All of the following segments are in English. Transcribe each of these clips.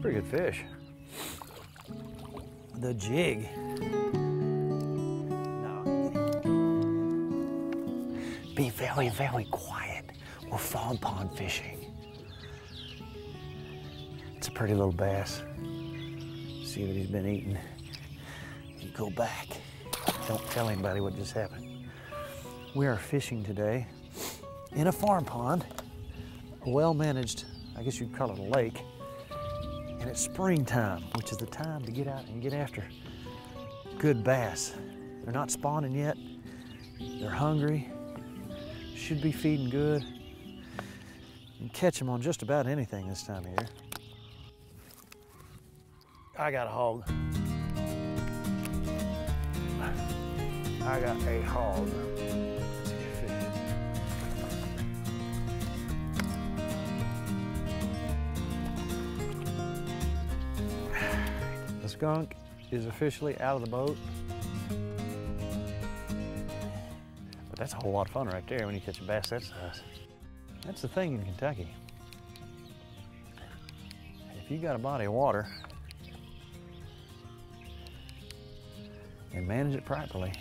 pretty good fish. The jig. No. Be very, very quiet. We're farm pond fishing. It's a pretty little bass. See what he's been eating. You go back. Don't tell anybody what just happened. We are fishing today in a farm pond, a well-managed, I guess you'd call it a lake. And it's springtime, which is the time to get out and get after good bass. They're not spawning yet. They're hungry. Should be feeding good. You can catch them on just about anything this time of year. I got a hog. I got a hog. The skunk is officially out of the boat. But that's a whole lot of fun right there when you catch a bass that size. That's the thing in Kentucky. If you got a body of water and manage it properly,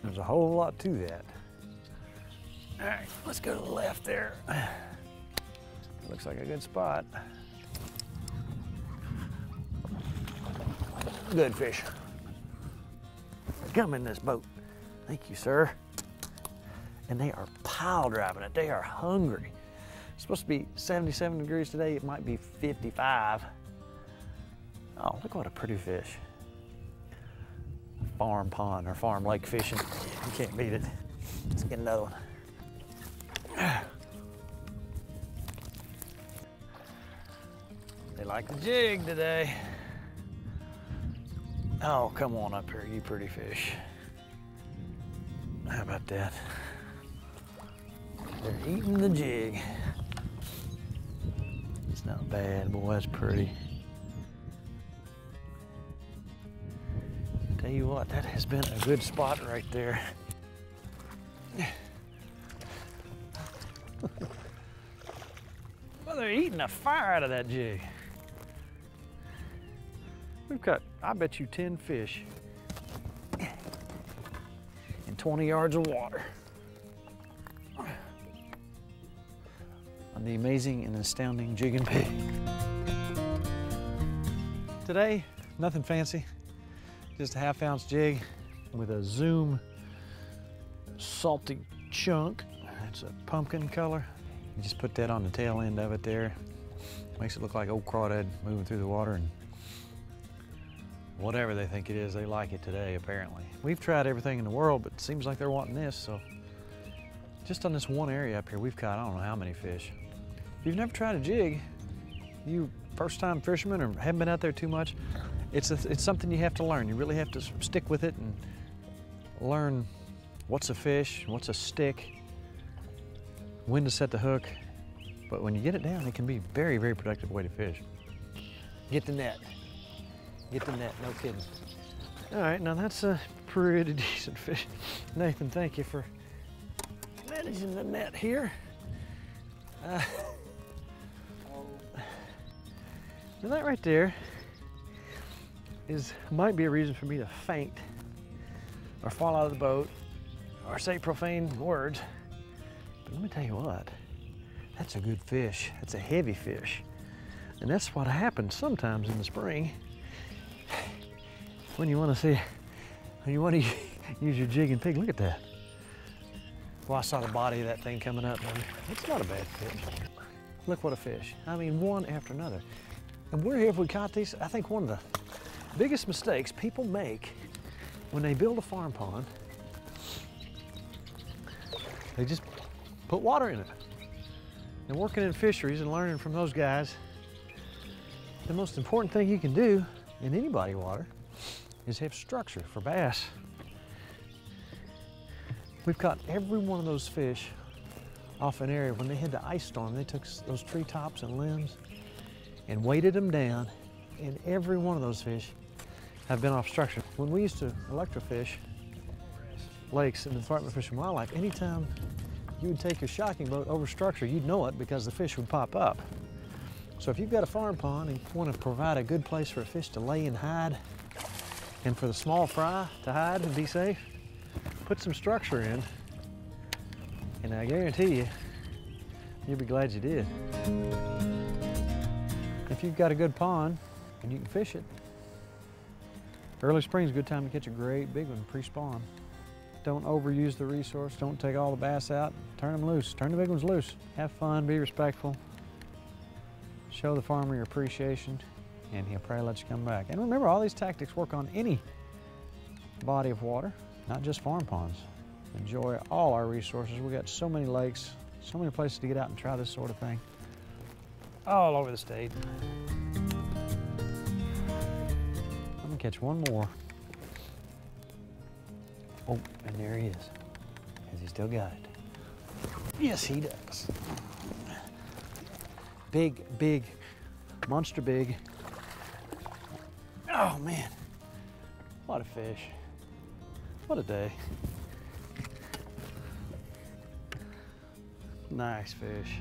there's a whole lot to that. All right, let's go to the left there. Looks like a good spot. Good fish. Come in this boat. Thank you, sir. And they are pile driving it. They are hungry. It's supposed to be 77 degrees today. It might be 55. Oh, look what a pretty fish. Farm pond or farm lake fishing. You can't beat it. Let's get another one. They like the jig today. Oh, come on up here, you pretty fish. How about that? They're eating the jig. It's not bad, boy, that's pretty. Tell you what, that has been a good spot right there. Well, they're eating the fire out of that jig. We've got, I bet you, 10 fish in 20 yards of water on the amazing and astounding Jig and Pig. Today, nothing fancy, just a ½ ounce jig with a Zoom salty chunk. It's a pumpkin color. You just put that on the tail end of it there. Makes it look like old crawdad moving through the water, and whatever they think it is, they like it today, apparently. We've tried everything in the world, but it seems like they're wanting this, so just on this one area up here, we've caught I don't know how many fish. If you've never tried a jig, you first-time fisherman or haven't been out there too much, it's something you have to learn. You really have to stick with it and learn what's a fish, what's a stick, when to set the hook. But when you get it down, it can be a very, very productive way to fish. Get the net. Get the net, no kidding. All right, now that's a pretty decent fish. Nathan, thank you for managing the net here. Now that right there might be a reason for me to faint or fall out of the boat or say profane words. But let me tell you what, that's a good fish. That's a heavy fish. And that's what happens sometimes in the spring when you want to use your Jig and Pig. Look at that. Well, I saw the body of that thing coming up. It's not a bad fish. Look what a fish. I mean, one after another. And where have we caught these? I think one of the biggest mistakes people make when they build a farm pond, they just put water in it. And working in fisheries and learning from those guys, the most important thing you can do in any body of water is have structure for bass. We've caught every one of those fish off an area. When they had the ice storm, they took those tree tops and limbs and weighted them down, and every one of those fish have been off structure. When we used to electrofish lakes in the Department of Fish and Wildlife, anytime you would take your shocking boat over structure, you'd know it because the fish would pop up. So if you've got a farm pond and you want to provide a good place for a fish to lay and hide, and for the small fry to hide and be safe, put some structure in, and I guarantee you, you'll be glad you did. If you've got a good pond and you can fish it, early spring's a good time to catch a great big one pre-spawn. Don't overuse the resource. Don't take all the bass out. Turn them loose. Turn the big ones loose. Have fun, be respectful. Show the farmer your appreciation, and he'll probably let you come back. And remember, all these tactics work on any body of water, not just farm ponds. Enjoy all our resources. We got so many lakes, so many places to get out and try this sort of thing all over the state. I'm gonna catch one more. Oh, and there he is. Has he still got it? Yes, he does. Big, big, monster big. Oh man, what a fish. What a day. Nice fish.